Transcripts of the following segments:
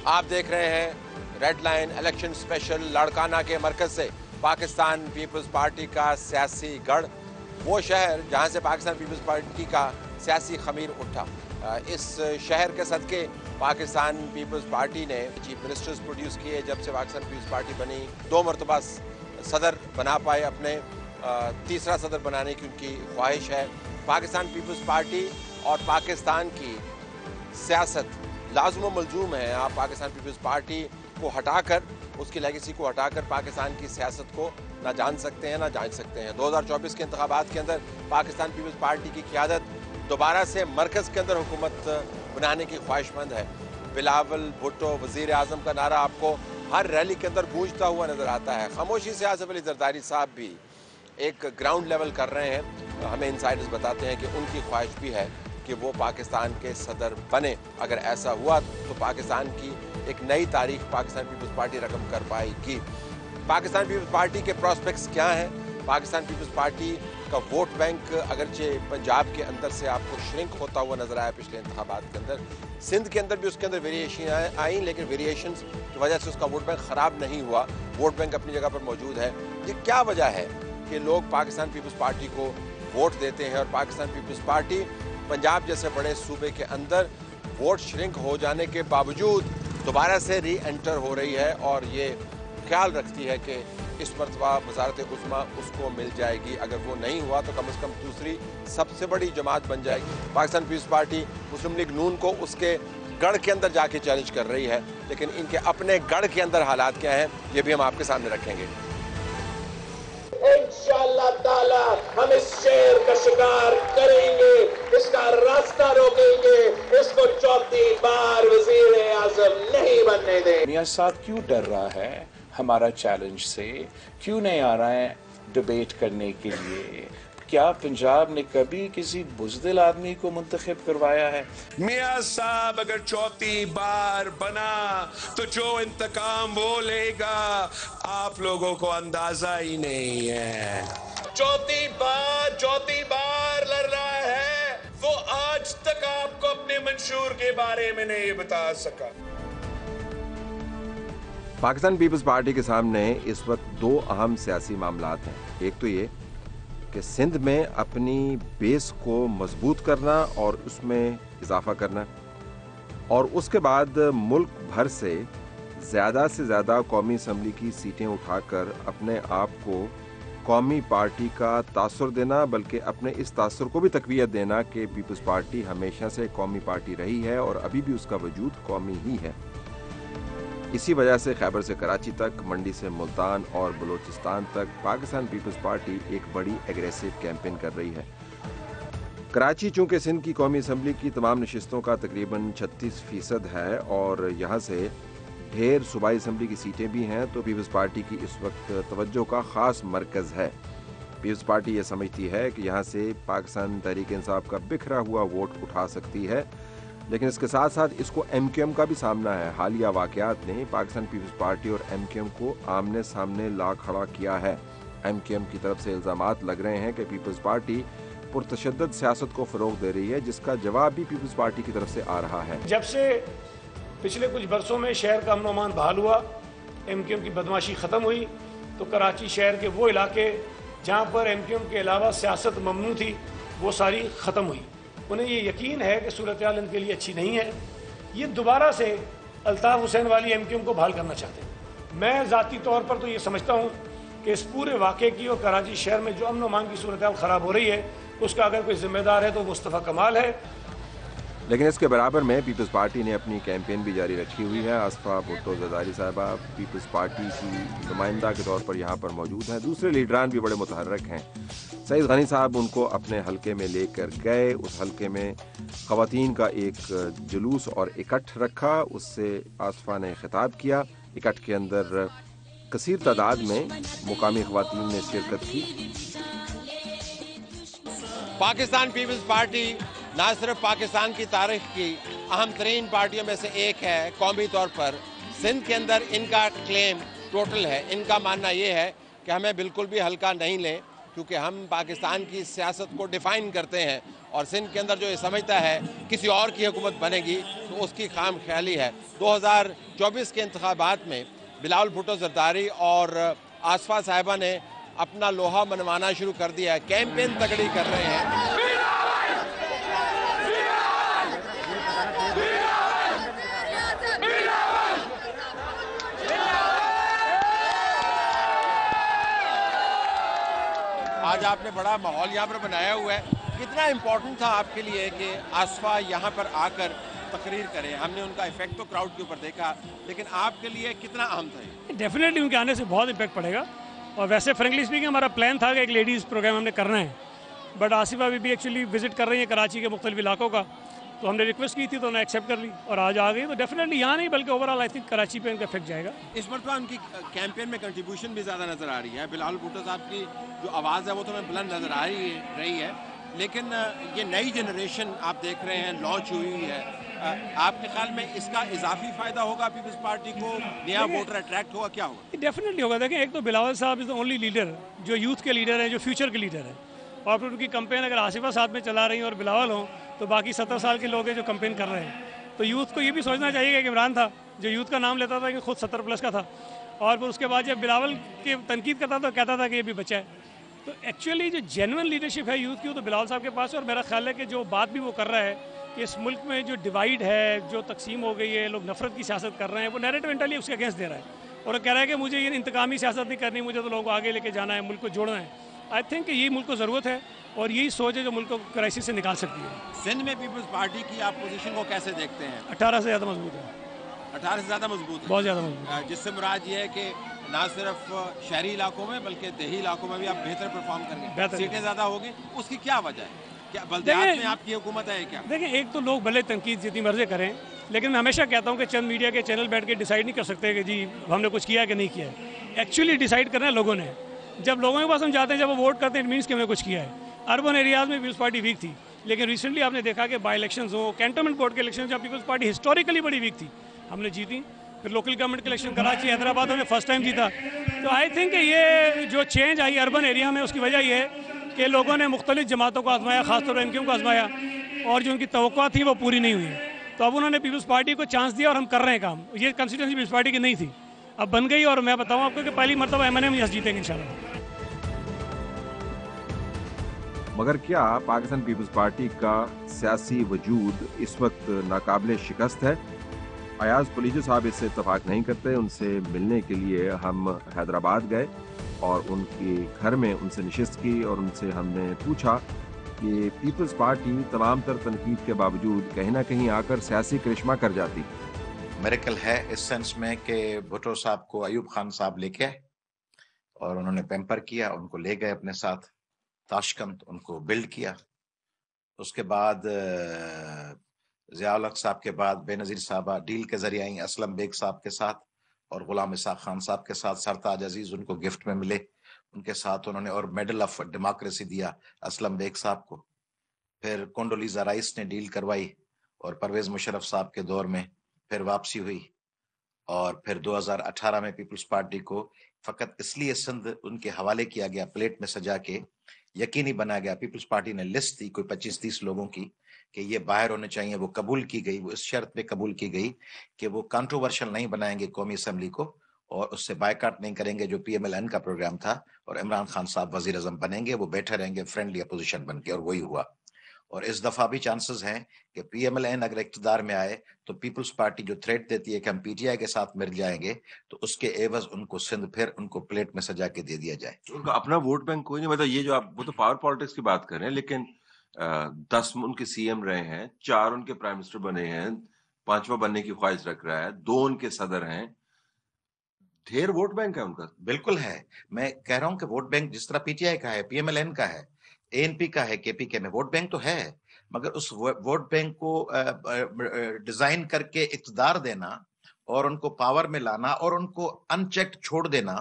आप देख रहे हैं red line election special Larkana के मरकज से पाकिस्तान पीपल्स पार्टी का सियासी गढ़, वो शहर जहां से पाकिस्तान पीपल्स पार्टी का सियासी खमीर उठा। इस शहर के सदके पाकिस्तान पीपल्स पार्टी ने चीफ मिनिस्टर्स प्रोड्यूस किए। जब से पाकिस्तान पीपल्स पार्टी बनी 2 मरतबा सदर बना पाए, अपने तीसरा सदर बनाने की उनकी ख्वाहिश है। पाकिस्तान पीपल्स पार्टी और पाकिस्तान की सियासत लाज़िम मलजूम है। आप पाकिस्तान पीपल्स पार्टी को हटाकर, उसकी लेगेसी को हटाकर पाकिस्तान की सियासत को ना जान सकते हैं ना जांच सकते हैं। 2024 के इंतखाबात के अंदर पाकिस्तान पीपल्स पार्टी की क़यादत दोबारा से मरकज़ के अंदर हुकूमत बनाने की ख्वाहिशमंद है। बिलावल भुट्टो वज़ीर आज़म का नारा आपको हर रैली के अंदर गूंजता हुआ नज़र आता है। खामोशी से आसिफ अली जरदारी साहब भी एक ग्राउंड लेवल कर रहे हैं। हमें इंसाइडर्स बताते हैं कि उनकी ख्वाहिश भी है कि वो पाकिस्तान के सदर बने। अगर ऐसा हुआ तो पाकिस्तान की एक नई तारीख पाकिस्तान पीपल्स पार्टी रकम कर पाएगी। पाकिस्तान पीपल्स पार्टी के प्रॉस्पेक्ट्स क्या हैं? पाकिस्तान पीपल्स पार्टी का वोट बैंक अगरचे पंजाब के अंदर से आपको श्रिंक होता हुआ नजर आया पिछले इंतखाबात के अंदर, सिंध के अंदर भी उसके अंदर वेरिएशन आई, लेकिन वेरिएशंस की वजह से उसका वोट बैंक ख़राब नहीं हुआ। वोट बैंक अपनी जगह पर मौजूद है। ये क्या वजह है कि लोग पाकिस्तान पीपल्स पार्टी को वोट देते हैं और पाकिस्तान पीपल्स पार्टी पंजाब जैसे बड़े सूबे के अंदर वोट श्रिंक हो जाने के बावजूद दोबारा से री एंटर हो रही है और ये ख्याल रखती है कि इस मरतबा वज़ारत उज़्मा उसको मिल जाएगी। अगर वो नहीं हुआ तो कम से कम दूसरी सबसे बड़ी जमात बन जाएगी। पाकिस्तान पीपल्स पार्टी मुस्लिम लीग नून को उसके गढ़ के अंदर जाके चैलेंज कर रही है, लेकिन इनके अपने गढ़ के अंदर हालात क्या हैं ये भी हम आपके सामने रखेंगे। इंशाअल्लाह ताला हम इस शेर का शिकार करेंगे, इसका रास्ता रोकेंगे, इसको चौथी बार वजीर आज़म नहीं बनने देंगे। मियां साहब क्यों डर रहा है हमारा चैलेंज से? क्यों नहीं आ रहा है डिबेट करने के लिए? क्या पंजाब ने कभी किसी बुज़दिल आदमी को मुंतखब करवाया है? मियां साहब अगर चौथी बार बना तो जो इंतकाम वो लेगा आप लोगों को अंदाजा ही नहीं है। चौथी बार लड़ रहा है, वो आज तक आपको अपने मंशूर के बारे में नहीं बता सका। पाकिस्तान पीपल्स पार्टी के सामने इस वक्त 2 अहम सियासी मामलात हैं। एक तो ये कि सिंध में अपनी बेस को मजबूत करना और उसमें इजाफा करना, और उसके बाद मुल्क भर से ज़्यादा कौमी असम्बली की सीटें उठाकर अपने आप को कौमी पार्टी का तासुर देना, बल्कि अपने इस तासुर को भी तक़वियत देना कि पीपल्स पार्टी हमेशा से कौमी पार्टी रही है और अभी भी उसका वजूद कौमी ही है। इसी वजह से खैबर से कराची तक, मंडी से मुल्तान और बलूचिस्तान तक पाकिस्तान पीपल्स पार्टी एक बड़ी एग्रेसिव कैंपेन कर रही है। कराची चूँकि सिंध की कौमी असम्बली की तमाम नशिस्तों का तकरीबन 36% है और यहाँ से ढेर सूबाई असम्बली की सीटें भी हैं, तो पीपल्स पार्टी की इस वक्त तवज्जो का ख़ास मरकज़ है। पीपल्स पार्टी ये समझती है कि यहाँ से पाकिस्तान तहरीक इंसाफ का बिखरा हुआ वोट उठा सकती है, लेकिन इसके साथ साथ इसको MQM का भी सामना है। हालिया वाक़यात ने पाकिस्तान पीपल्स पार्टी और MQM को आमने सामने ला खड़ा किया है। MQM की तरफ से इल्ज़ामात लग रहे हैं कि पीपल्स पार्टी पुरतशद्दद सियासत को फ़रोग़ दे रही है, जिसका जवाब भी पीपल्स पार्टी की तरफ से आ रहा है। जब से पिछले कुछ बरसों में शहर का अमन अमान बहाल हुआ, MQM की बदमाशी ख़त्म हुई, तो कराची शहर के वो इलाके जहाँ पर MQM के अलावा सियासत ममनू थी वो सारी ख़त्म हुई। उन्हें ये यकीन है कि सूरत हाल इनके लिए अच्छी नहीं है। ये दोबारा से अल्ताफ़ हुसैन वाली MQM को बहाल करना चाहते हैं। मैं ज़ाती तौर पर तो ये समझता हूँ कि इस पूरे वाक़े की और कराची शहर में जो अमन व अमान की सूरत हाल ख़राब हो रही है उसका अगर कोई ज़िम्मेदार है तो मुस्तफ़ा कमाल है। लेकिन इसके बराबर में पीपल्स पार्टी ने अपनी कैंपेन भी जारी रखी हुई है। आसफा भुट्टो जरदारी साहिबा पीपल्स पार्टी की नुमाइंदा के तौर पर यहाँ पर मौजूद हैं। दूसरे लीडरान भी बड़े मुतहर्रिक हैं। सईद गनी साहब उनको अपने हलके में लेकर गए। उस हलके में ख़वातीन का एक जुलूस और इकट्ठ रखा, उससे आसफा ने खिताब किया। इकट्ठ के अंदर कसीर तादाद में मुकामी ख़वातीन ने शिरकत की। पाकिस्तान पीपल्स पार्टी न सिर्फ पाकिस्तान की तारीख की अहम तरीन पार्टियों में से एक है, कौमी तौर पर सिंध के अंदर इनका क्लेम टोटल है। इनका मानना ये है कि हमें बिल्कुल भी हल्का नहीं लें, क्योंकि हम पाकिस्तान की सियासत को डिफाइन करते हैं और सिंध के अंदर जो ये समझता है किसी और की हुकूमत बनेगी तो उसकी खाम ख्याली है। 2024 के इंतखाबात में बिलावल भुट्टो जरदारी और आसफा साहिबा ने अपना लोहा मनवाना शुरू कर दिया है, कैंपेन तगड़ी कर रहे हैं। आज आपने बड़ा माहौल यहाँ पर बनाया हुआ है, कितना इम्पोर्टेंट था आपके लिए कि आसफा यहाँ पर आकर तकरीर करें? हमने उनका इफेक्ट तो क्राउड के ऊपर देखा, लेकिन आपके लिए कितना अहम था? डेफिनेटली उनके आने से बहुत इम्पैक्ट पड़ेगा। और वैसे फ्रेंकली स्पीकिंग हमारा प्लान था कि एक लेडीज़ प्रोग्राम हमने करना है, बट आसिफा भी एक्चुअली विजिट कर रही है कराची के मुख्तलिफ इलाकों का, तो हमने रिक्वेस्ट की थी तो उन्होंने एक्सेप्ट कर ली और आज आ गई। तो डेफिनेटली यहाँ नहीं बल्कि ओवरऑल आई थिंक कराची पे इनका इफेक्ट जाएगा। इस मरतबा उनकी कैंपेन में कंट्रीब्यूशन भी ज़्यादा नज़र आ रही है। बिलावल भुट्टो साहब की जो आवाज़ है वो तो हमें बुलंद नज़र आ रही है, लेकिन ये नई जनरेशन आप देख रहे हैं लॉन्च हुई है, आपके ख्याल में इसका इजाफी फ़ायदा होगा पीपल्स पार्टी को, नया वोटर अट्रैक्ट होगा, क्या होगा? डेफिनेटली होगा। देखें, एक तो बिलावल साहब इज़ द ओनली लीडर जो यूथ के लीडर हैं, जो फ्यूचर के लीडर हैं, और फिर उनकी कंपेन अगर आसिफा साथ में चला रही हैं और बिलावल हों तो बाकी 70 साल के लोग हैं जो कंपेन कर रहे हैं। तो यूथ को ये भी सोचना चाहिए कि इमरान था जो यूथ का नाम लेता था कि खुद 70+ का था, और फिर उसके बाद जब बिलावल की तनकीद करता तो कहता था कि ये भी बच्चा है। तो एक्चुअली जो जेन्युइन लीडरशिप है यूथ की वो तो बिलावल साहब के पास है। और मेरा ख्याल है कि जो बात भी वो कर रहा है कि इस मुल्क में जो डिवाइड है, जो तकसीम हो गई है, लोग नफरत की सियासत कर रहे हैं, वो नैरेटिव इंटरली उसके अगेंस्ट दे रहा है और कह रहा है कि मुझे ये इंतकामी सियासत नहीं करनी, मुझे तो लोगों को आगे लेके जाना है, मुल्क को जोड़ना है। आई थिंक ये मुल्क को ज़रूरत है और यही सोच है जो मुल्क को क्राइसिस से निकाल सकती है। सिंध में पीपल्स पार्टी की आप पोजीशन को कैसे देखते हैं? 18 से ज़्यादा मजबूत है। 18 से ज़्यादा मजबूत है? बहुत ज़्यादा मजबूत। जिससे मुराद ये है कि ना सिर्फ शहरी इलाकों में बल्कि देही इलाकों में भी आप बेहतर परफॉर्म करेंगे, सीटें ज़्यादा होगी, उसकी क्या वजह है? क्या बल्दियात में आपकी हुकूमत है क्या? देखिए, एक तो लोग भले तनकीद जितनी मर्जी करें, लेकिन मैं हमेशा कहता हूँ कि चंद मीडिया के चैनल बैठ के डिसाइड नहीं कर सकते कि जी हमने कुछ किया है कि नहीं किया है। एक्चुअली डिसाइड करना है लोगों ने। जब लोगों के पास हम जाते हैं, जब वो वोट करते हैं, इट मीन्स कि हमने कुछ किया है। अर्बन एरियाज़ में पीपल्स पार्टी वीक थी, लेकिन रिसेंटली आपने देखा कि बाई इलेक्शंस हो, कैंटोनमेंट बोर्ड के इलेक्शन जब पीपल्स पार्टी हिस्टोरिकली बड़ी वीक थी, हमने जीती। फिर लोकल गवर्नमेंट के इलेक्शन कराची, हैदराबाद हमने फर्स्ट टाइम जीता। तो आई थिंक ये जो चेंज आई अर्बन एरिया में, उसकी वजह ये है कि लोगों ने मुख्तलिफ जमातों को आजमाया, खासतौर पर एमक्यू को आजमाया, और जो उनकी तवक्कुआ थी वो पूरी नहीं हुई। तो अब उन्होंने पीपल्स पार्टी को चांस दिया और हम कर रहे हैं काम। ये कंस्टिट्यूंसी पीपल्स पार्टी की नहीं थी, अब बन गई, और मैं बताऊँ आपको कि पहली मरतबा MNM यस जीतेंगे इंशाल्लाह। मगर क्या पाकिस्तान पीपल्स पार्टी का सियासी वजूद इस वक्त नाकाबिले शिकस्त है? अयाज पुलिजो साहब इससे इत्तफाक नहीं करते। उनसे मिलने के लिए हम हैदराबाद गए और उनके घर में उनसे नशिस्त की और उनसे हमने पूछा कि पीपल्स पार्टी तमाम तर तनकीद के बावजूद कहीं ना कहीं आकर सियासी करिश्मा कर जाती। मेरेकल है इस सेंस में कि भुट्टो साहब को अयूब खान साहब लेके आए और उन्होंने पैम्पर किया, उनको ले गए अपने साथ ताशकंद, उनको बिल्ड किया। उसके बाद ज़िया-उल-हक साहब के बाद बेनज़ीर साहबा डील के जरिए आई असलम बेग साहब के साथ और गुलाम इसाक खान साहब के साथ। सरताज अजीज उनको गिफ्ट में मिले, उनके साथ उन्होंने और मेडल ऑफ डेमोक्रेसी दिया असलम बेग साहब को। फिर कोंडोलीजा राइस ने डील करवाई और परवेज मुशर्रफ साहब के दौर में फिर वापसी हुई। और फिर 2018 में पीपल्स पार्टी को फकत इसलिए सिंध उनके हवाले किया गया, प्लेट में सजा के यकीनी बनाया गया। पीपल्स पार्टी ने लिस्ट दी कोई 25-30 लोगों की कि ये बाहर होने चाहिए, वो कबूल की गई। वो इस शर्त पे कबूल की गई कि वो कंट्रोवर्शियल नहीं बनाएंगे कौमी असम्बली को और उससे बायकाट नहीं करेंगे जो PMLN का प्रोग्राम था, और इमरान खान साहब वजीर आज़म बनेंगे, वो बैठे रहेंगे फ्रेंडली अपोजिशन बन के, और वही हुआ। और इस दफा भी चांसेस हैं कि PMLN अगर इक़्तिदार में आए तो पीपल्स पार्टी जो थ्रेट देती है कि हम PTI के साथ मिल जाएंगे, तो उसके एवज उनको सिंध फिर उनको प्लेट में सजा के दे दिया जाए। उनका अपना वोट बैंक कोई नहीं। मतलब ये जो आप वो तो पावर पॉलिटिक्स की बात कर रहे हैं, लेकिन 10 उनके CM रहे हैं, 4 उनके प्राइम मिनिस्टर बने हैं, 5वां बनने की ख्वाहिश रख रहा है, 2 उनके सदर हैं, ढेर वोट बैंक है उनका। बिल्कुल है, मैं कह रहा हूं कि वोट बैंक जिस तरह PTI का है, PMLN का है, ANP का है, KPK में वोट बैंक तो है, मगर उस वोट बैंक को डिजाइन करके इक़्तिदार देना और उनको पावर में लाना और उनको अनचेक्ड छोड़ देना।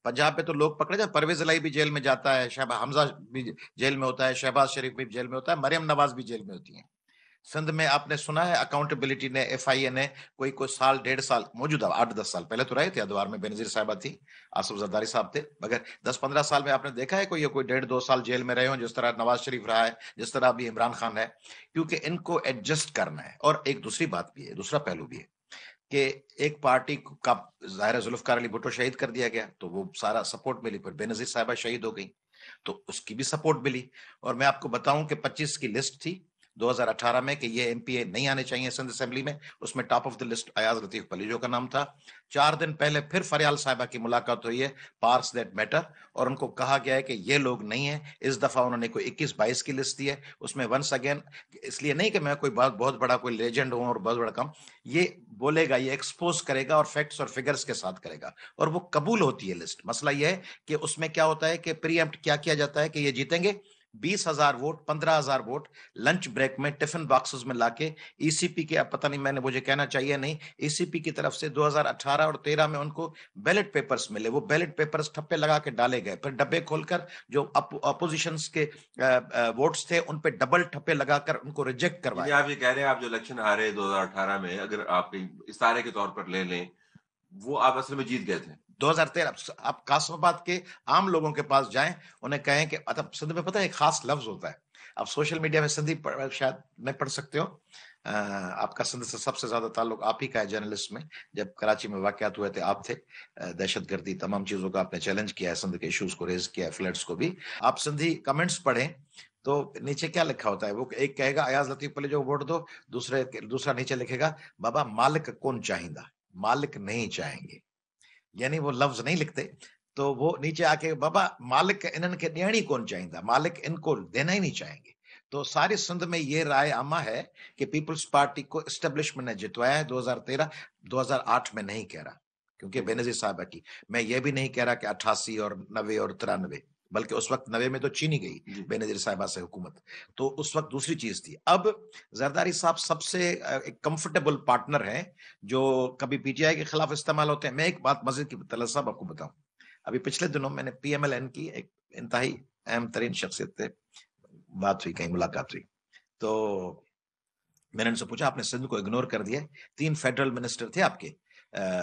पंजाब में तो लोग पकड़े जाते, परवेज इलाही भी जेल में जाता है, हमजा भी जेल में होता है, शहबाज शरीफ भी जेल में होता है, मरियम नवाज भी जेल में होती हैं। सिंध में आपने सुना है अकाउंटेबिलिटी ने, FIA ने कोई साल 1.5 साल, मौजूदा 8-10 साल पहले तो रहे थे, अदवार में बेनजीर साहिबा थी, आसिफ जरदारी साहब थे, मगर 10-15 साल में आपने देखा है कोई 1.5-2 साल जेल में रहे हो, जिस तरह नवाज शरीफ रहा है, जिस तरह अभी इमरान खान है, क्योंकि इनको एडजस्ट करना है। और एक दूसरी बात भी है, दूसरा पहलू भी है कि एक पार्टी का ज़ाहिर जुल्फकार अली भुट्टो शहीद कर दिया गया तो वो सारा सपोर्ट मिली, फिर बेनजीर साहिबा शहीद हो गई तो उसकी भी सपोर्ट मिली। और मैं आपको बताऊं कि 25 की लिस्ट थी 2018 में कि ये MPA नहीं आने चाहिए सिंध असेंबली में, उसमें top of the list Ayaz Latif Palijo का नाम था। 4 दिन पहले फिर फरियाल साहिबा की मुलाकात हुई है पार्स दैट मैटर, और उनको कहा गया है कि ये लोग नहीं है। इस दफा उन्होंने कोई 21-22 की लिस्ट दी है, उसमें वंस अगेन, इसलिए नहीं कि मैं कोई बहुत बड़ा कोई लेजेंड हूं और बहुत बड़ा काम, ये बोलेगा, ये एक्सपोज करेगा और फैक्ट्स और फिगर्स के साथ करेगा, और वो कबूल होती है लिस्ट। मसला ये है कि उसमें क्या होता है कि प्रीएम्प्ट क्या किया जाता है कि ये जीतेंगे 20,000 वोट, 15,000 वोट लंच ब्रेक में टिफिन बॉक्सेस में लाके ECP के, अब पता नहीं मैंने मुझे कहना चाहिए नहीं, ECP की तरफ से 2018 और 13 में उनको बैलेट पेपर्स मिले, वो बैलेट पेपर्स ठप्पे लगा के डाले गए, फिर डब्बे खोलकर जो अपोजिशन के वोट्स थे उन पे डबल ठप्पे लगाकर उनको रिजेक्ट करवाया। आप ये कह रहे हैं आप जो इलेक्शन हारे 2018 में, अगर आप इशारे के तौर पर ले लें, वो आप असल में जीत गए थे 2013। आप कासमाबाद के आम लोगों के पास जाएं, उन्हें कहें कि मतलब सिंध में पता है एक खास लफ्ज होता है, आप सोशल मीडिया में सिंधी शायद नहीं पढ़ सकते हो, आपका सिंध से सबसे ज्यादा ताल्लुक आप ही का है जर्नलिस्ट में, जब कराची में वाकयात हुए थे आप थे, दहशतगर्दी तमाम चीजों का आपने चैलेंज किया है, सिंध के इश्यूज को रेज किया है, फ्लड्स को भी। आप सिंधी कमेंट्स पढ़ें तो नीचे क्या लिखा होता है, वो एक कहेगा अयाज लतीफ पलीजो वोट दो, दूसरा नीचे लिखेगा बाबा मालिक कौन चाहिंदा, मालिक नहीं चाहेंगे, यानी वो लफ्ज नहीं लिखते, तो वो नीचे आके बाबा मालिक इनके ॾियणी कौन चाहिंदा, मालिक इनको देना ही नहीं चाहेंगे। तो सारी सिंध में ये राय आमा है कि पीपल्स पार्टी को एस्टेब्लिशमेंट ने जितवाया है 2013, 2008 में नहीं कह रहा, क्योंकि बेनजीर साहिबा की, मैं ये भी नहीं कह रहा कि 88 और 90 और 93, बल्कि उस वक्त 90 में तो चीनी गई बेनजीर साहिबा से हुकूमत, तो उस वक्त दूसरी चीज थी। अब जरदारी साहब सबसे एक कंफर्टेबल पार्टनर हैं जो कभी PTI के खिलाफ इस्तेमाल होते हैं। मैं एक बात मजे की तलत साहब आपको बताऊं, अभी पिछले दिनों मैंने PMLN की एक इंतहाई अहम तरीन शख्सियत से बात हुई, कहीं मुलाकात हुई, तो मैंने उनसे पूछा आपने सिंध को इग्नोर कर दिया, 3 फेडरल मिनिस्टर थे आपके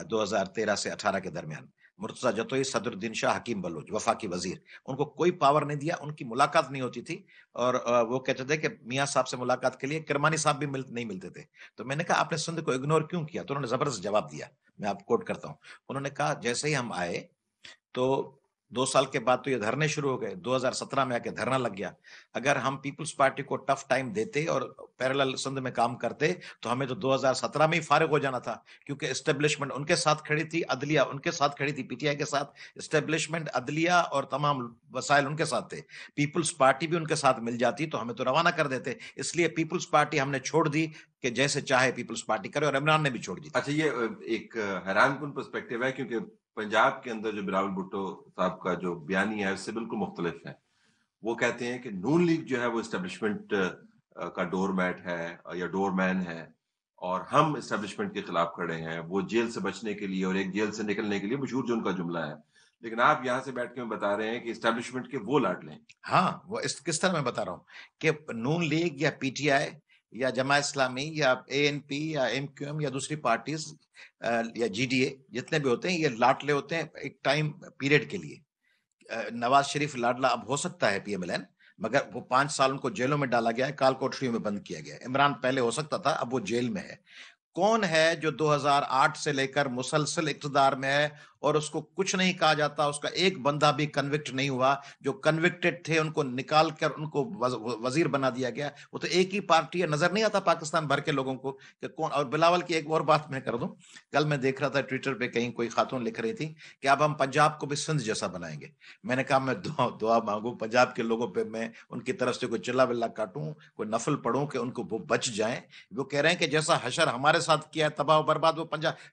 2013 से 18 के दरमियान, मुर्तजा जतोई, सदरुद्दीन शाह, हकीम बलोच, वफाकी वजीर, उनको कोई पावर नहीं दिया, उनकी मुलाकात नहीं होती थी, और वो कहते थे कि मियां साहब से मुलाकात के लिए किरमानी साहब भी नहीं मिलते थे। तो मैंने कहा आपने सिंध को इग्नोर क्यों किया, तो उन्होंने जबरदस्त जवाब दिया, मैं आपको कोट करता हूं। उन्होंने कहा जैसे ही हम आए तो 2 साल के बाद तो ये धरने शुरू हो गए, 2017 में आके धरना लग गया। अगर हम पीपल्स पार्टी को टफ टाइम देते और पैरेलल सिंध में काम करते तो हमें तो 2017 में ही फारिग हो जाना था, क्योंकि एस्टेब्लिशमेंट उनके साथ खड़ी थी, अदलिया उनके साथ खड़ी थी, PTI के साथ एस्टेब्लिशमेंट, अदलिया और तमाम वसाइल उनके साथ थे, पीपल्स पार्टी भी उनके साथ मिल जाती तो हमें तो रवाना कर देते। इसलिए पीपल्स पार्टी हमने छोड़ दी कि जैसे चाहे पीपल्स पार्टी करे, और इमरान ने भी छोड़ दी। अच्छा, ये एक हैरानकुन पर्सपेक्टिव है, क्योंकि पंजाब के अंदर जो बिलावल भुट्टो साहब का जो बयानी है उससे बिल्कुल मुख्तलिफ है। वो कहते हैं कि नून लीग जो है वो एस्टेब्लिशमेंट का डोरमैट है या डोरमैन है, और हम एस्टेब्लिशमेंट के खिलाफ खड़े हैं, वो जेल से बचने के लिए और एक जेल से निकलने के लिए, मशहूर जो उनका जुमला है। लेकिन आप यहाँ से बैठ के बता रहे हैं कि एस्टेब्लिशमेंट के वो लाडले। हाँ, वो किस तरह मैं बता रहा हूँ कि नून लीग या PTI या जमा इस्लामी या ANP या MQM या दूसरी पार्टीज या GDA जितने भी होते हैं, ये लाडले होते हैं एक टाइम पीरियड के लिए। नवाज शरीफ लाडला अब हो सकता है PMLN, मगर वो 5 साल उनको जेलों में डाला गया है, काल कोठरियों में बंद किया गया है। इमरान पहले हो सकता था, अब वो जेल में है। कौन है जो 2008 से लेकर मुसलसल इक़्तिदार में है और उसको कुछ नहीं कहा जाता, उसका एक बंदा भी कन्विक्ट नहीं हुआ, जो कन्विक्टेड थे उनको निकाल कर उनको वजीर बना दिया गया। वो तो एक ही पार्टी है, नजर नहीं आता पाकिस्तान भर के लोगों को कि कौन। और बिलावल की एक और बात मैं कर दूं, कल मैं देख रहा था ट्विटर पे कहीं कोई खातून लिख रही थी कि अब हम पंजाब को भी सिंध जैसा बनाएंगे। मैंने कहा मैं दुआ मांगू पंजाब के लोगों पे, मैं उनकी तरफ से कोई चिल्ला बिल्ला काटूं, कोई नफल पढ़ूं कि उनको वो बच जाएं। वो कह रहे हैं कि जैसा हशर हमारे साथ किया है तबाह बर्बाद, वो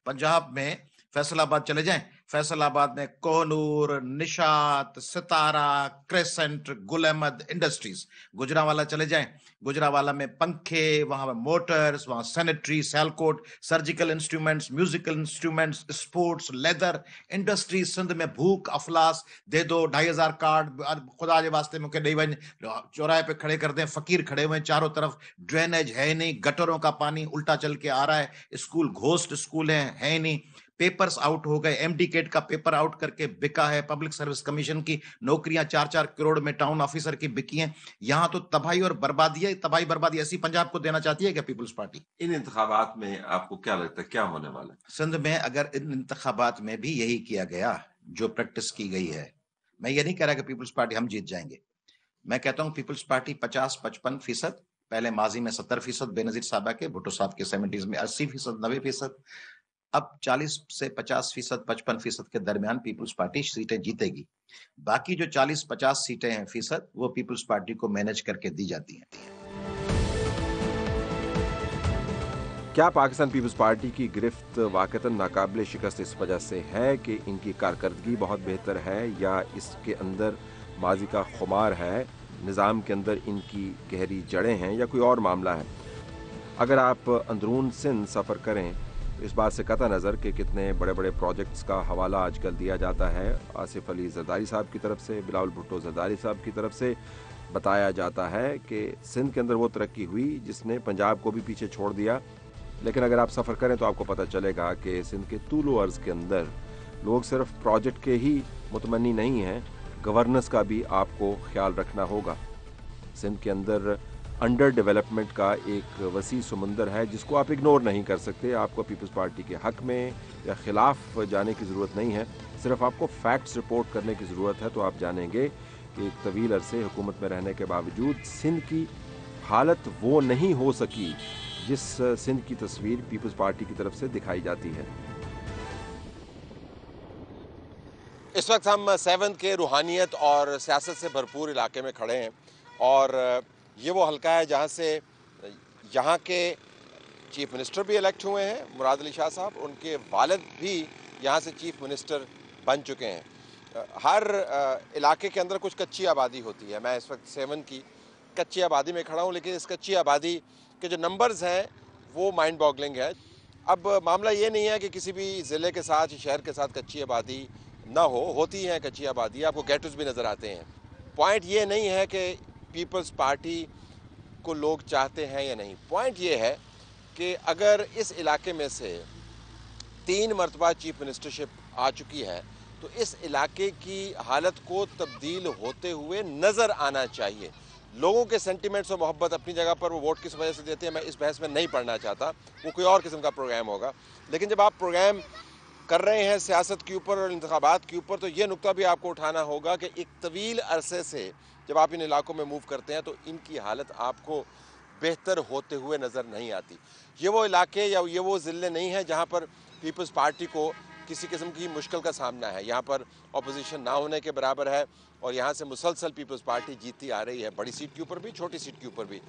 पंजाब में फैसलाबाद चले जाएं, फैसलाबाद में कोहनूर, निशात, सितारा, क्रेसेंट, गुल अहमद इंडस्ट्रीज। गुजरांवाला चले जाएं, गुजरांवाला में पंखे, वहां मोटर्स, वहां sanitary, Sialkot, surgical instruments, musical instruments, sports, leather industries. Sindh में भूख अफलास, दे दो 2500 कार्ड, खुदा के वास्ते मुझे नहीं वही, चौराहे पे खड़े कर दें, फकीर खड़े हुए चारों तरफ, ड्रेनेज है नहीं, गटरों का पानी उल्टा चल के आ रहा है, स्कूल घोस्ट स्कूल है नहीं, पेपर्स आउट हो गए, एमडीकेट का पेपर आउट करके बिका है, पब्लिक सर्विस कमीशन की नौकरियां 4-4 करोड़ में टाउन ऑफिसर की बिकी हैं। यहां तो तबाही और बर्बादी है, तबाही बर्बादी ऐसी पंजाब को देना चाहती है क्या पीपल्स पार्टी? इन इंतखाबात में आपको क्या लगता है क्या होने वाला है? सिंध में अगर इन इंतखाबात में भी यही किया गया जो प्रैक्टिस की गई है, मैं ये नहीं कह रहा कि पीपल्स पार्टी हम जीत जाएंगे, मैं कहता हूं पीपल्स पार्टी 50-55%, पहले माजी में 70% बेनजीर साहबा के, भुट्टो साहब के 70s में 80%, 90%, अब 40 से 50%, 55% के दरमियान पीपल्स पार्टी सीटें जीतेगी। बाकी जो 40-50 सीटें हैं फीसद, वो पीपल्स पार्टी को मैनेज करके दी जाती हैं। क्या पाकिस्तान पीपल्स पार्टी की गिरफ्त वाकईतन नाकाबिले शिकस्त इस वजह से है कि इनकी कारकर्दगी बहुत बेहतर है, या इसके अंदर माजी का खुमार है, निज़ाम के अंदर इनकी गहरी जड़ें हैं, या कोई और मामला है? अगर आप अंदरून सिंध सफ़र करें, इस बात से कता नज़र कि कितने बड़े बड़े प्रोजेक्ट्स का हवाला आजकल दिया जाता है, आसिफ अली जरदारी साहब की तरफ से, बिलावल भुट्टो जरदारी साहब की तरफ से बताया जाता है कि सिंध के अंदर वो तरक्की हुई जिसने पंजाब को भी पीछे छोड़ दिया। लेकिन अगर आप सफ़र करें तो आपको पता चलेगा कि सिंध के तूलो अर्ज़ के अंदर लोग सिर्फ प्रोजेक्ट के ही मुतमन्नी नहीं हैं, गवर्नेंस का भी आपको ख्याल रखना होगा। सिंध के अंदर अंडर डेवलपमेंट का एक वसी समुंदर है जिसको आप इग्नोर नहीं कर सकते। आपको पीपल्स पार्टी के हक में या ख़िलाफ़ जाने की ज़रूरत नहीं है, सिर्फ आपको फैक्ट्स रिपोर्ट करने की ज़रूरत है, तो आप जानेंगे कि एक तवील अरसे हुकूमत में रहने के बावजूद सिंध की हालत वो नहीं हो सकी जिस सिंध की तस्वीर पीपल्स पार्टी की तरफ से दिखाई जाती है। इस वक्त हम सेवंथ के रूहानियत और सियासत से भरपूर इलाके में खड़े हैं, और ये वो हल्का है जहाँ से यहाँ के चीफ मिनिस्टर भी इलेक्ट हुए हैं, मुराद अली शाह साहब, उनके वालिद भी यहाँ से चीफ मिनिस्टर बन चुके हैं। हर इलाके के अंदर कुछ कच्ची आबादी होती है। मैं इस वक्त सेवन की कच्ची आबादी में खड़ा हूँ, लेकिन इस कच्ची आबादी के जो नंबर्स हैं वो माइंड बॉगलिंग है। अब मामला ये नहीं है कि किसी भी ज़िले के साथ, शहर के साथ कच्ची आबादी ना हो, होती हैं कच्ची आबादी, आपको गेटोस भी नज़र आते हैं। पॉइंट ये नहीं है कि पीपल्स पार्टी को लोग चाहते हैं या नहीं, पॉइंट ये है कि अगर इस इलाके में से 3 मरतबा चीफ मिनिस्टरशिप आ चुकी है तो इस इलाके की हालत को तब्दील होते हुए नज़र आना चाहिए। लोगों के सेंटिमेंट्स और मोहब्बत अपनी जगह पर, वो वोट किस वजह से देते हैं मैं इस बहस में नहीं पढ़ना चाहता, वो कोई और किस्म का प्रोग्राम होगा। लेकिन जब आप प्रोग्राम कर रहे हैं सियासत के ऊपर और इंतखाबात के ऊपर, तो ये नुक्ता भी आपको उठाना होगा कि एक तवील अरसे से जब आप इन इलाकों में मूव करते हैं तो इनकी हालत आपको बेहतर होते हुए नज़र नहीं आती। ये वो इलाके या ये वो ज़िले नहीं हैं जहाँ पर पीपल्स पार्टी को किसी किस्म की मुश्किल का सामना है। यहाँ पर अपोजिशन ना होने के बराबर है, और यहाँ से मुसलसल पीपल्स पार्टी जीतती आ रही है, बड़ी सीट के ऊपर भी, छोटी सीट के ऊपर भी।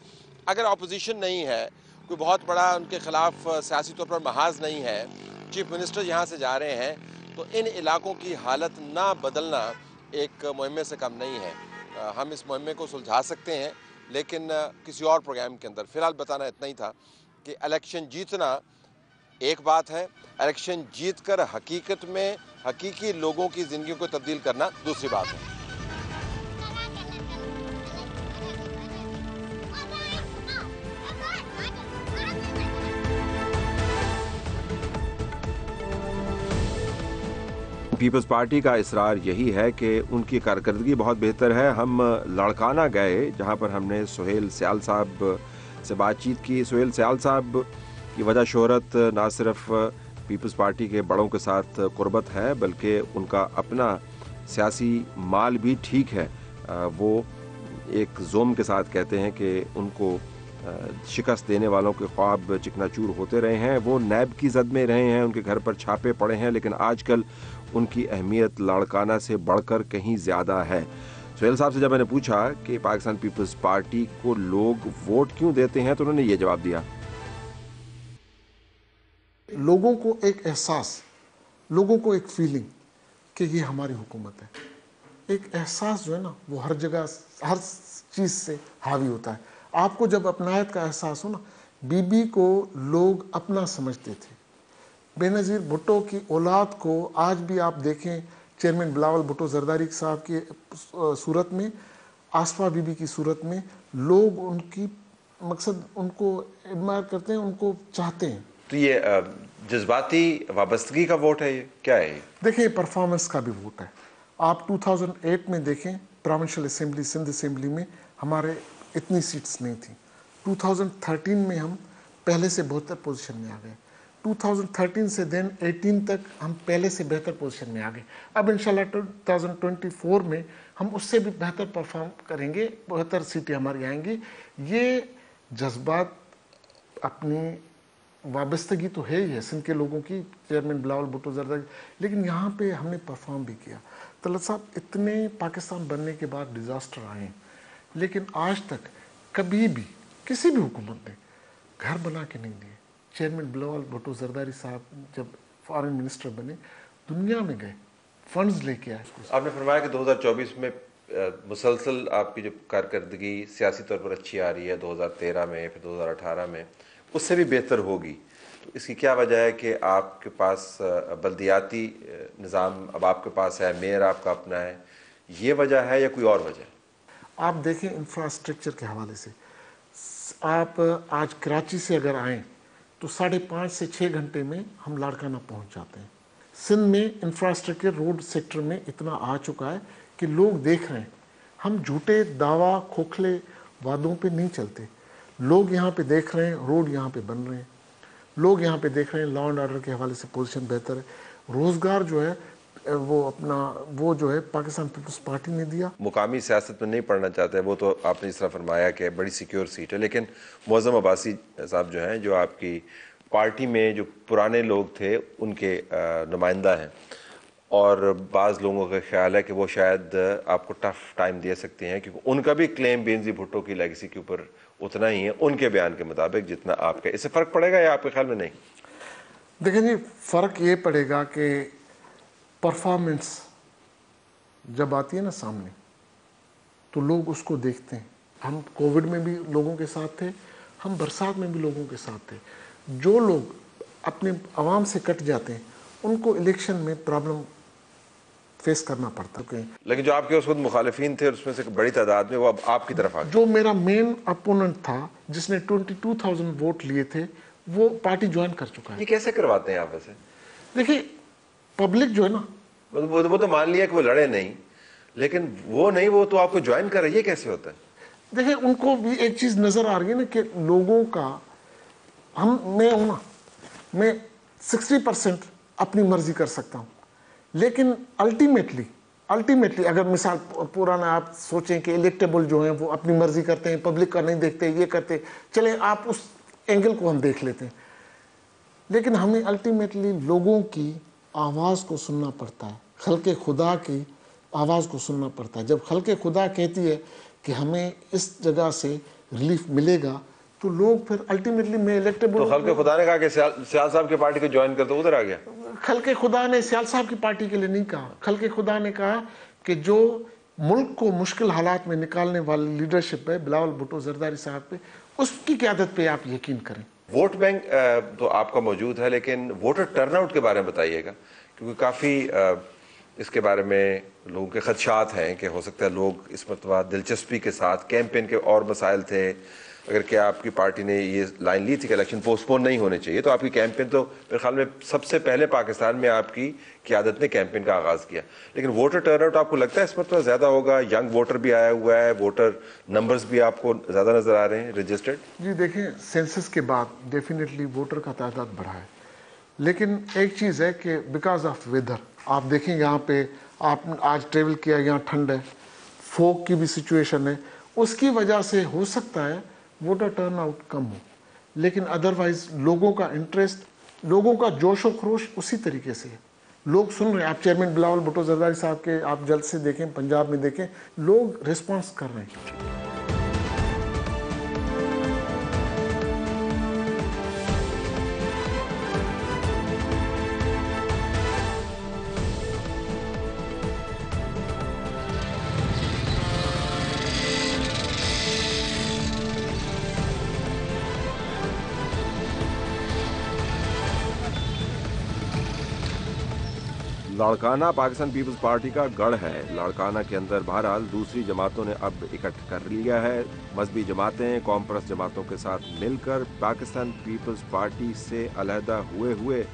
अगर अपोजिशन नहीं है, कोई बहुत बड़ा उनके खिलाफ सियासी तौर पर महाज नहीं है, चीफ मिनिस्टर यहाँ से जा रहे हैं, तो इन इलाकों की हालत ना बदलना एक मुहिम से कम नहीं है। हम इस मुहिम को सुलझा सकते हैं, लेकिन किसी और प्रोग्राम के अंदर। फ़िलहाल बताना इतना ही था कि इलेक्शन जीतना एक बात है, इलेक्शन जीतकर हकीकत में हकीकी लोगों की ज़िंदगी को तब्दील करना दूसरी बात है। पीपल्स पार्टी का इसरार यही है कि उनकी कारकर्दगी बहुत बेहतर है। हम लाड़काना गए जहां पर हमने सुहेल सियाल साहब से बातचीत की। सुहेल सियाल साहब की वजह शोहरत ना सिर्फ पीपल्स पार्टी के बड़ों के साथ कुर्बत है, बल्कि उनका अपना सियासी माल भी ठीक है। वो एक जोम के साथ कहते हैं कि उनको शिकस्त देने वालों के ख्वाब चिकनाचूर होते रहे हैं। वो नैब की जद में रहे हैं, उनके घर पर छापे पड़े हैं, लेकिन आजकल उनकी अहमियत लाड़काना से बढ़कर कहीं ज़्यादा है। सुहेल साहब से जब मैंने पूछा कि पाकिस्तान पीपल्स पार्टी को लोग वोट क्यों देते हैं, तो उन्होंने ये जवाब दिया। लोगों को एक एहसास लोगों को एक फीलिंग कि ये हमारी हुकूमत है, एक एहसास जो है ना वो हर जगह हर चीज़ से हावी होता है। आपको जब अपनायत का एहसास हो ना, बीबी को लोग अपना समझते थे। बेनज़ीर भुट्टो की औलाद को आज भी आप देखें, चेयरमैन बिलावल भुट्टो जरदारी साहब की सूरत में, आसफा बीबी की सूरत में, लोग उनकी मकसद उनको एडमायर करते हैं, उनको चाहते हैं। तो ये जज्बाती वाबस्तगी का वोट है, ये क्या है? देखिए परफॉर्मेंस का भी वोट है। आप 2008 में देखें, प्रोविंशियल असेंबली सिंध असेंबली में हमारे इतनी सीट्स नहीं थी। 2013 में हम पहले से बेहतर पोजीशन में आ गए। 2013 से देन 18 तक हम पहले से बेहतर पोजीशन में आ गए। अब इंशाल्लाह 2024 में हम उससे भी बेहतर परफॉर्म करेंगे, बेहतर सीटें हमारी आएंगी। ये जज्बात, अपनी वाबस्तगी तो है ही है सिंध के लोगों की, चेयरमैन बिलावल भुट्टो जरदारी, लेकिन यहाँ पे हमने परफॉर्म भी किया। तलत साहब, इतने पाकिस्तान बनने के बाद डिज़ास्टर आए हैं, लेकिन आज तक कभी भी किसी भी हुकूमत ने घर बना के नहीं दिए। चेयरमैन बिलावल भुट्टो जरदारी साहब जब फॉरेन मिनिस्टर बने, दुनिया में गए, फंड्स लेके आए। आपने फरमाया कि 2024 में मुसलसल आपकी जो कारकर्दगी सियासी तौर पर अच्छी आ रही है, 2013 में, फिर 2018 में उससे भी बेहतर होगी। तो इसकी क्या वजह है कि आपके पास बल्दियाती निज़ाम अब आपके पास है, मेयर आपका अपना है, ये वजह है या कोई और वजह? आप देखें इंफ्रास्ट्रक्चर के हवाले से, आप आज कराची से अगर आएँ तो 5.5 से 6 घंटे में हम लाड़काना पहुंच जाते हैं। सिंध में इंफ्रास्ट्रक्चर रोड सेक्टर में इतना आ चुका है कि लोग देख रहे हैं। हम झूठे दावा, खोखले वादों पे नहीं चलते। लोग यहाँ पे देख रहे हैं, रोड यहाँ पे बन रहे हैं, लोग यहाँ पे देख रहे हैं लॉ एंड ऑर्डर के हवाले से पोजीशन बेहतर है। रोज़गार जो है वो जो है पाकिस्तान पीपल्स पार्टी ने दिया। मुकामी सियासत में नहीं पढ़ना चाहते, वो तो आपने इस तरह फरमाया कि बड़ी सिक्योर सीट है, लेकिन मुअज़्ज़म अब्बासी साहब जो हैं, जो आपकी पार्टी में जो पुराने लोग थे उनके नुमाइंदा हैं, और बाज़ लोगों का ख्याल है कि वो शायद आपको टफ टाइम दे सकते हैं, क्योंकि उनका भी क्लेम बेनज़ीर भुट्टो की लेगेसी के ऊपर उतना ही है उनके बयान के मुताबिक जितना आपका। इससे फ़र्क पड़ेगा या आपके ख्याल में नहीं? देखें जी, फ़र्क ये पड़ेगा कि परफॉर्मेंस जब आती है ना सामने, तो लोग उसको देखते हैं। हम कोविड में भी लोगों के साथ थे, हम बरसात में भी लोगों के साथ थे। जो लोग अपने आवाम से कट जाते हैं उनको इलेक्शन में प्रॉब्लम फेस करना पड़ता है। लेकिन जो आपके उस वक्त मुखालिफिन थे उसमें से बड़ी तादाद में वो अब आपकी तरफ आ गए। जो मेरा मेन अपोनेंट था जिसने 22,000 वोट लिए थे, वो पार्टी ज्वाइन कर चुका है। ये कैसे करवाते हैं आप वैसे? देखिए पब्लिक जो है ना, वो तो मान लिया कि वो लड़े नहीं, लेकिन वो नहीं, वो तो आपको ज्वाइन कर रही है, कैसे होता है? देखिए उनको भी एक चीज नजर आ रही है ना कि लोगों का, मैं हूं ना, मैं 60% अपनी मर्जी कर सकता हूं, लेकिन अल्टीमेटली अगर मिसाल पुराना आप सोचें कि इलेक्टेबल जो हैं वो अपनी मर्जी करते हैं, पब्लिक का नहीं देखते, ये करते, चले आप उस एंगल को हम देख लेते हैं, लेकिन हमें अल्टीमेटली लोगों की आवाज़ को सुनना पड़ता है, खल्के खुदा की आवाज़ को सुनना पड़ता है। जब खल्के खुदा कहती है कि हमें इस जगह से रिलीफ मिलेगा, तो लोग फिर अल्टीमेटली मैं इलेक्टेबल। तो खल्के खुदा ने कहा कि सियाल साहब की पार्टी को ज्वाइन कर, तो उधर आ गया। खल्के खुदा ने सियाल साहब की पार्टी के लिए नहीं कहा, खल्के खुदा ने कहा कि जो मुल्क को मुश्किल हालात में निकालने वाली लीडरशिप है बिलावल भुट्टो जरदारी साहब पे, उसकी क़यादत पे आप यकीन करें। वोट बैंक तो आपका मौजूद है, लेकिन वोटर टर्नआउट के बारे में बताइएगा, क्योंकि काफ़ी इसके बारे में लोगों के खदशात हैं कि हो सकता है लोग इस मरतबा दिलचस्पी के साथ, कैंपेन के और मसाइल थे, अगर क्या आपकी पार्टी ने ये लाइन ली थी कि इलेक्शन पोस्टपोन नहीं होने चाहिए, तो आपकी कैंपेन तो मेरे ख्याल में सबसे पहले पाकिस्तान में आपकी क़यादत ने कैंपेन का आगाज़ किया, लेकिन वोटर टर्नआउट आपको लगता है इस मरतबा ज़्यादा होगा? यंग वोटर भी आया हुआ है, वोटर नंबर्स भी आपको ज़्यादा नज़र आ रहे हैं रजिस्टर्ड? जी देखें, सेंसस के बाद डेफिनेटली वोटर का तादाद बढ़ा है, लेकिन एक चीज़ है कि बिकॉज ऑफ वेदर, आप देखें यहाँ पे आप आज ट्रेवल किया, यहाँ ठंड है, फोक की भी सिचुएशन है, उसकी वजह से हो सकता है वोटर टर्नआउट कम हो, लेकिन अदरवाइज लोगों का इंटरेस्ट, लोगों का जोश व खरोश उसी तरीके से है। लोग सुन रहे हैं। आप चेयरमैन बिलावल भुट्टो जरदारी साहब के आप जल्द से देखें, पंजाब में देखें, लोग रिस्पॉन्स कर रहे हैं। लाड़काना पाकिस्तान पीपल्स पार्टी का गढ़ है। लाड़काना के अंदर बहरहाल दूसरी जमातों ने अब इकट्ठ कर लिया है। मजहबी जमातें कॉमपर्स जमातों के साथ मिलकर पाकिस्तान पीपल्स पार्टी से अलहदा हुए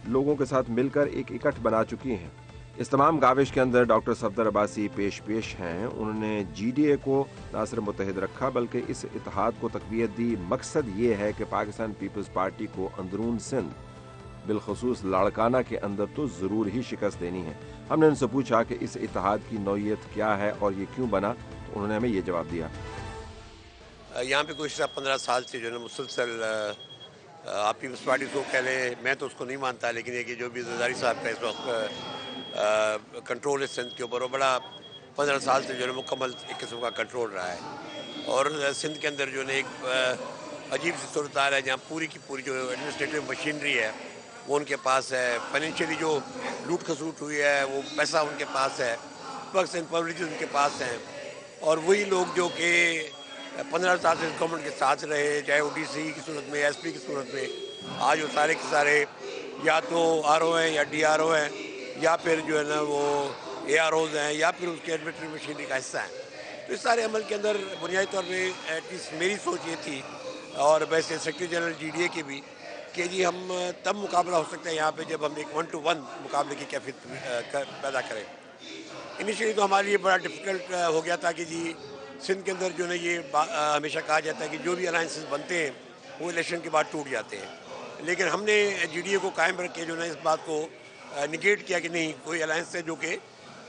लोगों के साथ मिलकर एक इकट्ठ बना चुकी हैं। इस तमाम गाविश के अंदर डॉक्टर सफदर अब्बासी पेश हैं। उन्होंने GDA को न सिर्फ मुत्तहिद रखा बल्कि इस इत्तेहाद को तक़वियत दी। मकसद ये है कि पाकिस्तान पीपल्स पार्टी को अंदरून सिंध बिलखसूस लाड़काना के अंदर तो ज़रूर ही शिकस्त देनी है। हमने उनसे पूछा कि इस इत्तेहाद की नौयत क्या है और ये क्यों बना, तो उन्होंने हमें ये जवाब दिया। यहाँ पे गुज़श्ता 15 साल से जो है मुसलसल आप पीपल्स पार्टी को कह लें, मैं तो उसको नहीं मानता, लेकिन ये कि जो भी जरदारी साहब का इस वक्त कंट्रोल है सिंध के ऊपर, वो बड़ा 15 साल से जो है मुकम्मल एक किस्म का कंट्रोल रहा है। और सिंध के अंदर जो है एक अजीब सी सूरत है जहाँ पूरी की पूरी जो एडमिनिस्ट्रेटिव मशीनरी है वो उनके पास है। फाइनेंशियली जो लूट खसूट हुई है वो पैसा उनके पास है, वर्क्स एंड प्रिविलेजेस उनके पास हैं। और वही लोग जो कि 15 साल से गवर्नमेंट के साथ रहे, चाहे वो DC की सूरत में, SP की सूरत में, आज वो सारे के सारे या तो RO हैं या DRO हैं या फिर जो है ना वो AROs हैं या फिर उसके एडमिनिस्ट्रेटिव मशीनरी का हिस्सा हैं। तो इस सारे अमल के अंदर बुनियादी तौर पर एटलीस्ट मेरी सोच ये थी, और वैसे सेक्रेटरी जनरल GDA की भी, कि जी हम तब मुकाबला हो सकता है यहाँ पे जब हम एक 1-to-1 मुकाबले की कैफियत पैदा करें। इनिशियली तो हमारे लिए बड़ा डिफ़िकल्ट हो गया था कि जी सिंध के अंदर जो है ये हमेशा कहा जाता है कि जो भी अलायंसेस बनते हैं वो इलेक्शन के बाद टूट जाते हैं, लेकिन हमने GDA को कायम रख के जो है इस बात को निगेट किया कि नहीं, कोई अलायंस है जो कि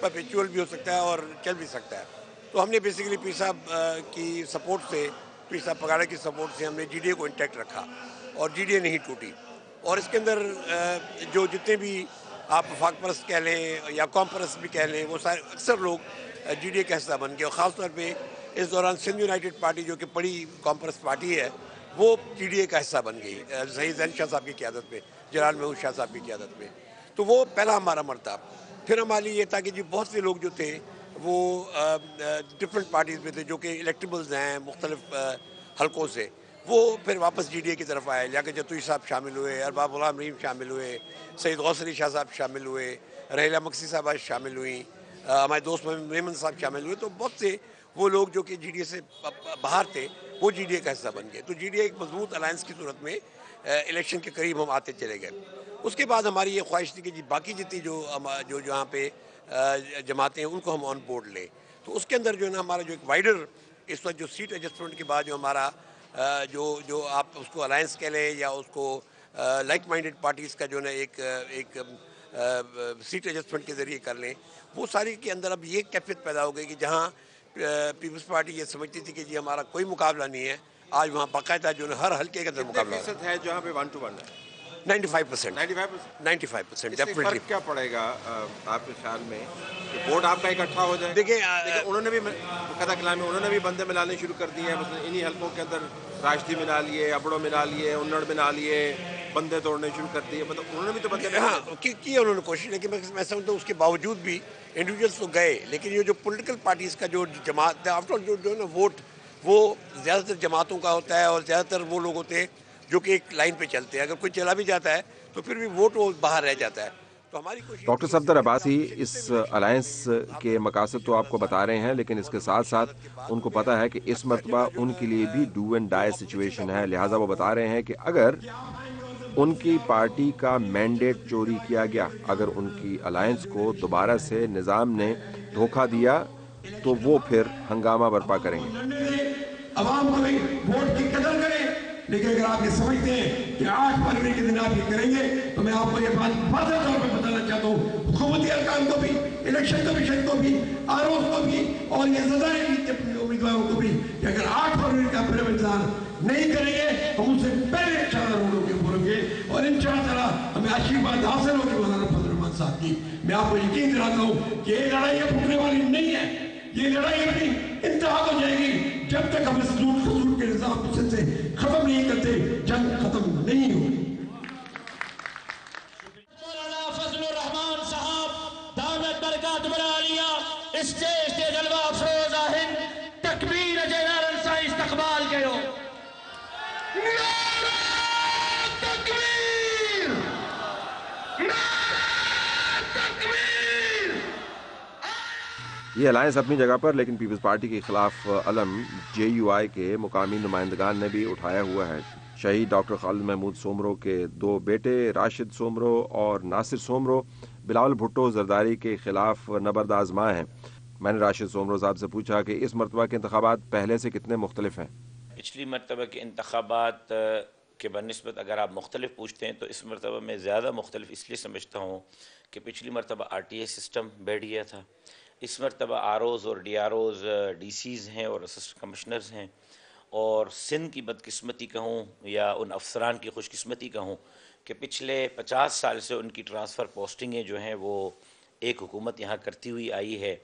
परपेचुअल भी हो सकता है और चल भी सकता है। तो हमने बेसिकली पीर साहब की सपोर्ट से, पीर साहब पगाड़े की सपोर्ट से हमने GDA को इंटैक्ट रखा और GDA नहीं टूटी। और इसके अंदर जो जितने भी आप वफाक परस्त कह लें या कौम परस्त भी कह लें, वो सारे अक्सर लोग GDA का हिस्सा बन गए। और ख़ास तौर पे इस दौरान सिंध यूनाइटेड पार्टी जो कि बड़ी कौम परस्त पार्टी है वो GDA का हिस्सा बन गई, सही जैन शाह साहब की क़यादत में, जलाल महमूद शाह साहब की क़यादत में। तो वो पहला हमारा मरतब। फिर हमारे लिए ये था कि जी बहुत से लोग जो थे वो डिफरेंट पार्टीज़ में थे जो कि इलेक्टेबल्स हैं मुख्तलिफ हलकों से, वो फिर वापस GDA की तरफ आए। लियाकत जतुई साहब शामिल हुए, अरबाब गुलाम रहीम शामिल हुए, सईद गौस अली शाह साहब शामिल हुए, रहीला मक्सी साहब शामिल हुई, हमारे दोस्त मेमन साहब शामिल हुए। तो बहुत से वो लोग जो कि GDA से बाहर थे वो GDA का हिस्सा बन गए। तो GDA एक मजबूत अलायंस की सूरत में इलेक्शन के करीब हम आते चले गए। उसके बाद हमारी ये ख्वाहिश थी कि जी बाकी जितनी जो यहाँ पे जमातें हैं उनको हम ऑन बोर्ड लें। तो उसके अंदर जो है ना हमारा जो एक वाइडर इस वक्त जो सीट एडजस्टमेंट के बाद जो हमारा जो आप उसको अलायंस कह लें या उसको लाइक माइंडेड पार्टीज़ का जो है ना एक सीट एडजस्टमेंट के ज़रिए कर लें, वो सारी के अंदर अब ये कैफियत पैदा हो गई कि जहाँ पीपल्स पार्टी ये समझती थी कि जी हमारा कोई मुकाबला नहीं है, आज वहाँ बाकायदा जो है हर हल्के के अंदर मुकाबला है जहाँ पे 1-to-1 है। 95%। 95% डेफिनेटली। क्या पड़ेगा आपके ख्याल में कि वोट आपका इकट्ठा हो जाए? देखिए उन्होंने भी कदा कलामी उन्होंने भी बंदे मिलाने शुरू कर दिए हैं। मतलब इन्हीं हल्कों के अंदर राष्ट्रीय मिला लिए, अबड़ो मिला लिए, उन्नड़ मिला लिए, बंदे तोड़ने शुरू कर दिए। मतलब उन्होंने भी तो बंदे की उन्होंने कोशिश, लेकिन मैं समझता हूँ उसके बावजूद भी इंडिविजुअल्स तो गए, लेकिन ये जो पॉलिटिकल पार्टीज़ का जो जमात आफ्टर ऑल जो ना वोट वो ज़्यादातर जमातों का होता है और ज़्यादातर वो लोग होते हैं जो कि एक लाइन पे चलते हैं। अगर कोई चला भी जाता है तो फिर भी वोट वो बाहर रह जाता है। तो हमारी कोशिश। डॉक्टर सफदर अब्बासी इस अलायंस के मकासद तो आपको बता रहे हैं, लेकिन इसके साथ साथ उनको पता है कि इस मरतबा उनके लिए भी डू एंड डाई सिचुएशन है। लिहाजा वो बता रहे हैं कि अगर उनकी पार्टी का मैंडेट चोरी किया गया, अगर उनकी अलायंस को दोबारा से निज़ाम ने धोखा दिया तो वो फिर हंगामा बर्पा करेंगे। अवाम को भी वोट की कदर करें, लेकिन अगर आप ये समझते हैं कि 8 फरवरी के दिन आप ये करेंगे तो मैं आपको ये बात वाज़ेह तौर पर बताना चाहता हूँ, हुकूमती अरकान को भी, इलेक्शन कमीशन को भी, आरओ को भी और ये ज़दारी उम्मीदवारों को भी कि अगर 8 फरवरी का प्रेम इंतजार नहीं करेंगे हम उससे पहले इंशाअल्लाह रोडों के बोलेंगे और इंशाअल्लाह हमें आशीर्वाद हासिल होगी मौलाना फजल रहमान साहब की। मैं आपको यकीन दिलाता हूँ कि ये लड़ाई रुकने वाली नहीं है। ये लड़ाई अपनी इंतहा हो जाएगी जब तक हम इस लूट के निजाम से खत्म नहीं करते, जंग खत्म नहीं होगी। मौलाना फजल रहमान साहब दावत बरकत बना लिया, स्टेज के जलवा अफरोज आहिन तकबीर जयनारायण सा इस्तकबाल करो। नारा तकबीर, नारा तकबीर। یہ الائنس اپنی جگہ پر، لیکن پیپلز پارٹی کے خلاف علم JUI کے مقامی نمائندگان نے بھی اٹھایا ہوا ہے۔ شہید ڈاکٹر خالد محمود سومرو کے 2 بیٹے راشد سومرو اور ناصر سومرو بلاول بھٹو زرداری کے خلاف نبرد آزما ہیں۔ میں نے راشد سومرو صاحب سے پوچھا کہ اس مرتبہ کے انتخابات پہلے سے کتنے مختلف ہیں۔ پچھلی مرتبہ کے انتخابات کے بنسبت اگر آپ مختلف پوچھتے ہیں تو اس مرتبہ میں زیادہ مختلف اس لیے سمجھتا ہوں کہ پچھلی مرتبہ RTA سسٹم بیٹھ گیا تھا، اس مرتبہ ROs اور DROs DCs ہیں اور اسسٹنٹ کمشنرز ہیں، اور سندھ کی بدقسمتی کہوں یا ان افسران کی خوش قسمتی کہوں کہ پچھلے 50 سال سے ان کی ٹرانسفر پوسٹنگیں جو ہیں وہ ایک حکومت یہاں کرتی ہوئی آئی ہے،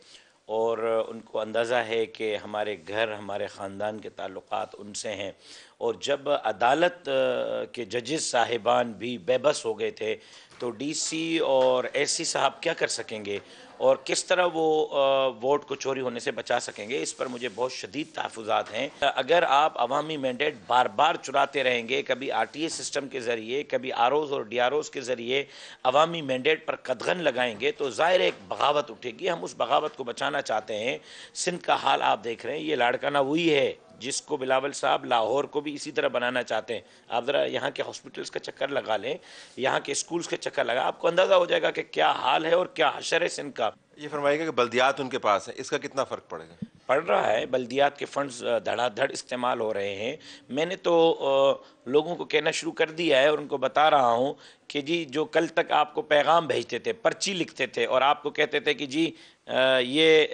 اور ان کو اندازہ ہے کہ ہمارے گھر ہمارے خاندان کے تعلقات ان سے ہیں، اور جب عدالت کے ججز صاحبان بھی بے بس ہو گئے تھے تو DC اور SC صاحب کیا کر سکیں گے اور کس طرح وہ ووٹ کو چوری ہونے سے بچا سکیں گے، اس پر مجھے بہت شدید تحفظات ہیں۔ اگر آپ عوامی مینڈیٹ بار بار چراتے رہیں گے، کبھی RTA سسٹم کے ذریعے، کبھی ROs اور DROs کے ذریعے عوامی مینڈیٹ پر قدغن لگائیں گے تو ظاہر ایک بغاوت اٹھے گی۔ ہم اس بغاوت کو بچانا چاہتے ہیں۔ سندھ کا حال آپ دیکھ رہے ہیں، یہ لاڑکانہ وہی ہے جس کو بلاول صاحب لاہور کو بھی اسی طرح بنانا چاہتے ہیں۔ آپ ذرا یہاں کے ہاسپٹلس کا چکر لگا لیں، یہاں کے اسکولز کے چکر لگا، آپ کو اندازہ ہو جائے گا کہ کیا حال ہے اور کیا حشر ہے سندھ کا۔ یہ فرمائیے گا کہ بلدیات ان کے پاس ہیں، اس کا کتنا فرق پڑے گا؟ پڑ رہا ہے، بلدیات کے فنڈز دھڑا دھڑ استعمال ہو رہے ہیں۔ میں نے تو لوگوں کو کہنا شروع کر دیا ہے اور ان کو بتا رہا ہوں کہ جی جو کل تک آپ کو پیغام بھیجتے تھے، پرچی لکھتے تھے اور آپ کو کہتے تھے کہ جی یہ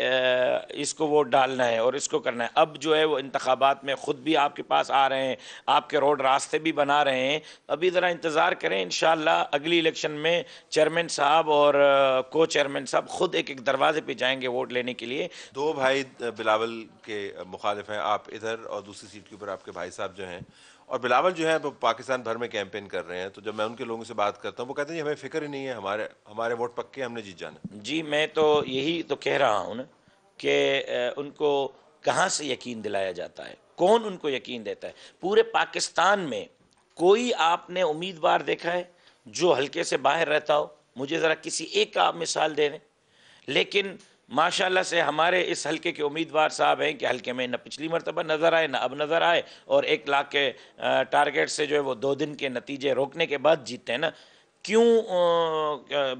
اس کو ووٹ ڈالنا ہے اور اس کو کرنا ہے، اب جو ہے وہ انتخابات میں خود بھی آپ کے پاس آ رہے ہیں، آپ کے روڈ راستے بھی بنا رہے ہیں۔ ابھی ذرا انتظار کریں، انشاءاللہ اگلی الیکشن میں چیئرمین صاحب اور کو چیئرمین صاحب خود ایک ایک دروازے پہ جائیں گے ووٹ لینے کے لیے۔ 2 بھائی بلاول کے مخالف ہیں، آپ ادھر اور دوسری سیٹ کے اوپر آپ کے بھائی صاحب جو ہیں، اور بلاول جو ہے وہ پاکستان بھر میں کیمپین کر رہے ہیں، تو جب میں ان کے لوگوں سے بات کرتا ہوں وہ کہتے ہیں ہمیں فکر ہی نہیں ہے، ہمارے ووٹ پکے، ہم نے جیت جانا۔ جی میں تو یہی تو کہہ رہا ہوں نا کہ ان کو کہاں سے یقین دلایا جاتا ہے، کون ان کو یقین دیتا ہے؟ پورے پاکستان میں کوئی آپ نے امیدوار دیکھا ہے جو حلقے سے باہر رہتا ہو؟ مجھے ذرا کسی ایک کا آپ مثال دے دیں۔ لیکن ماشاءاللہ سے ہمارے اس حلقے کے امیدوار صاحب ہیں کہ حلقے میں نہ پچھلی مرتبہ نظر آئے نہ اب نظر آئے، اور 1 لاکھ کے ٹارگیٹ سے جو ہے وہ 2 دن کے نتیجے روکنے کے بعد جیتتے ہیں نا۔ کیوں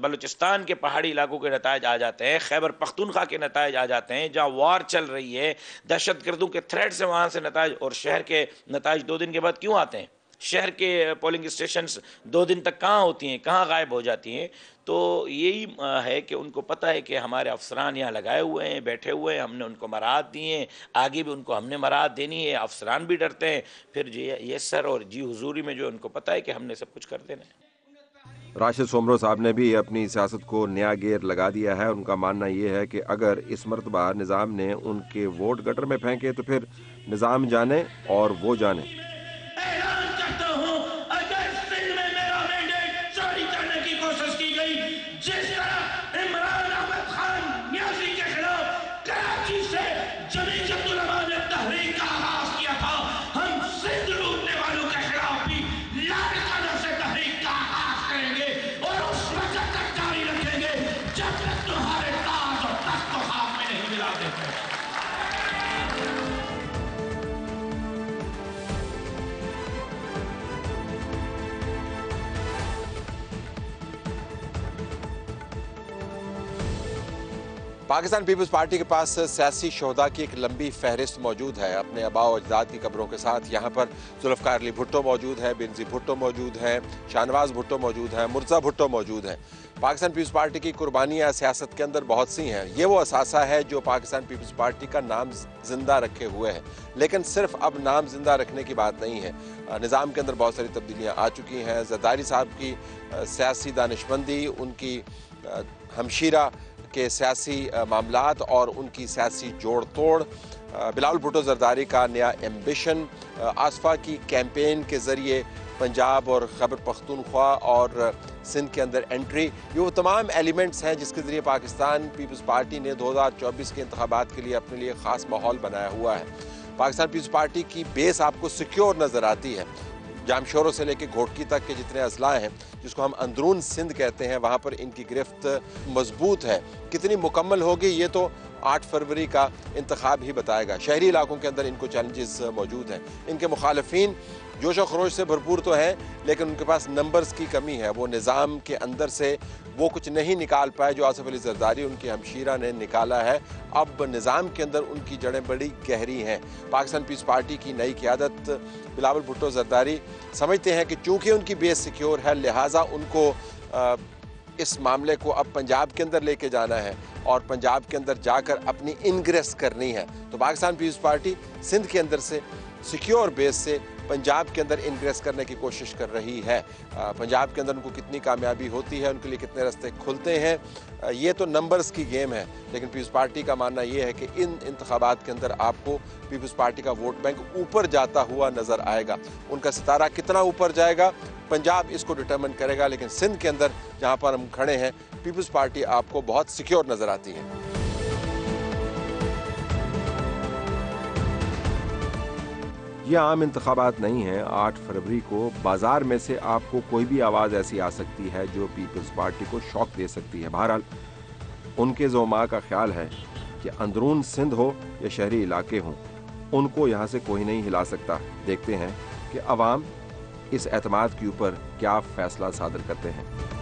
بلوچستان کے پہاڑی علاقوں کے نتائج آ جاتے ہیں، خیبر پختونخوا کے نتائج آ جاتے ہیں جہاں وار چل رہی ہے، دہشت گردوں کے تھریٹ سے وہاں سے نتائج، اور شہر کے نتائج 2 دن کے بعد کیوں آتے ہیں؟ شہر کے پولنگ اسٹیشنز 2 دن تک کہاں ہوتی ہیں، کہاں غائب ہو جاتی ہیں؟ تو یہی ہے کہ ان کو پتہ ہے کہ ہمارے افسران یہاں لگائے ہوئے ہیں، بیٹھے ہوئے ہیں، ہم نے ان کو مراحت دی ہیں، آگے بھی ان کو ہم نے مراحت دینی ہے، افسران بھی ڈرتے ہیں، پھر جی یس سر اور جی حضوری میں جو ان کو پتہ ہے کہ ہم نے سب کچھ کر دینا ہے۔ راشد سومرو صاحب نے بھی اپنی سیاست کو نیا گیئر لگا دیا ہے۔ ان کا ماننا یہ ہے کہ اگر اس مرتبہ نظام نے ان کے ووٹ گٹر میں پھینکے تو پھر نظام جانے اور وہ جانے۔ اعلان کرتا ہوں اگر سندھ میں میرا مینڈیٹ چوری کرنے کی کوشش کی گئی، جس طرح عمران احمد خان نیازی کے خلاف کراچی سے جمعیت علماء نے تحریک کا آغاز کیا تھا، ہم سندھ لوٹنے والوں کے خلاف بھی لاڑکانہ سے تحریک کا آغاز کریں گے اور اس وقت تک جاری رکھیں گے جب تک تمہارے تاج اور تخت کو خاک میں نہیں ملا دیتے۔ پاکستان پیپلز پارٹی کے پاس سیاسی شہداء کی ایک لمبی فہرست موجود ہے۔ اپنے آباء و اجداد کی قبروں کے ساتھ یہاں پر ذوالفقار علی بھٹو موجود ہے، بنظیر بھٹو موجود ہیں، شاہنواز بھٹو موجود ہیں، مرزا بھٹو موجود ہیں۔ پاکستان پیپلز پارٹی کی قربانیاں سیاست کے اندر بہت سی ہیں۔ یہ وہ اثاثہ ہے جو پاکستان پیپلز پارٹی کا نام زندہ رکھے ہوئے ہے، لیکن صرف اب نام زندہ رکھنے کی بات نہیں ہے۔ نظام کے اندر بہت ساری تبدیلیاں آ چکی ہیں۔ زرداری صاحب کی سیاسی دانشمندی، ان کی ہمشیرہ کے سیاسی معاملات اور ان کی سیاسی جوڑ توڑ، بلاول بھٹو زرداری کا نیا ایمبیشن، آصفہ کی کیمپین کے ذریعے پنجاب اور خیبر پختونخوا اور سندھ کے اندر انٹری، یہ وہ تمام ایلیمنٹس ہیں جس کے ذریعے پاکستان پیپلز پارٹی نے 2024 کے انتخابات کے لیے اپنے لیے خاص ماحول بنایا ہوا ہے۔ پاکستان پیپلز پارٹی کی بیس آپ کو سیکیور نظر آتی ہے۔ جامشوروں سے لے کے گھوٹکی تک کے جتنے اضلاع ہیں جس کو ہم اندرون سندھ کہتے ہیں، وہاں پر ان کی گرفت مضبوط ہے۔ کتنی مکمل ہوگی یہ تو 8 फरवरी का इंतखाब ही बताएगा। शहरी इलाकों के अंदर इनको चैलेंजेस मौजूद हैं। इनके मुखालिफिन जोश व खरोश से भरपूर तो हैं, लेकिन उनके पास नंबर्स की कमी है। वो निज़ाम के अंदर से वो कुछ नहीं निकाल पाए जो आसिफ अली जरदारी उनकी हमशीरा ने निकाला है। अब निज़ाम के अंदर उनकी जड़ें बड़ी गहरी हैं। पाकिस्तान पीस पार्टी की नई क़यादत बिलावल भुट्टो जरदारी समझते हैं कि चूँकि उनकी बेस सिक्योर है, लिहाजा उनको इस मामले को अब पंजाब के अंदर लेके जाना है और पंजाब के अंदर जाकर अपनी इनग्रेस करनी है। तो पाकिस्तान पीस पार्टी सिंध के अंदर से सिक्योर बेस से पंजाब के अंदर इनग्रेस करने की कोशिश कर रही है। पंजाब के अंदर उनको कितनी कामयाबी होती है, उनके लिए कितने रास्ते खुलते हैं, ये तो नंबर्स की गेम है। लेकिन पीपल्स पार्टी का मानना ये है कि इन इंतखाबात के अंदर आपको पीपल्स पार्टी का वोट बैंक ऊपर जाता हुआ नज़र आएगा। उनका सितारा कितना ऊपर जाएगा पंजाब इसको डिटरमिन करेगा, लेकिन सिंध के अंदर जहाँ पर हम खड़े हैं पीपल्स पार्टी आपको बहुत सिक्योर नज़र आती है। ये आम इंतखाबात नहीं हैं। 8 फरवरी को बाजार में से आपको कोई भी आवाज़ ऐसी आ सकती है जो पीपल्स पार्टी को शॉक दे सकती है। बहरहाल उनके ज़ोमा का ख्याल है कि अंदरून सिंध हो या शहरी इलाके हों, उनको यहाँ से कोई नहीं हिला सकता। देखते हैं कि अवाम इस एतमाद के ऊपर क्या फैसला सादर करते हैं।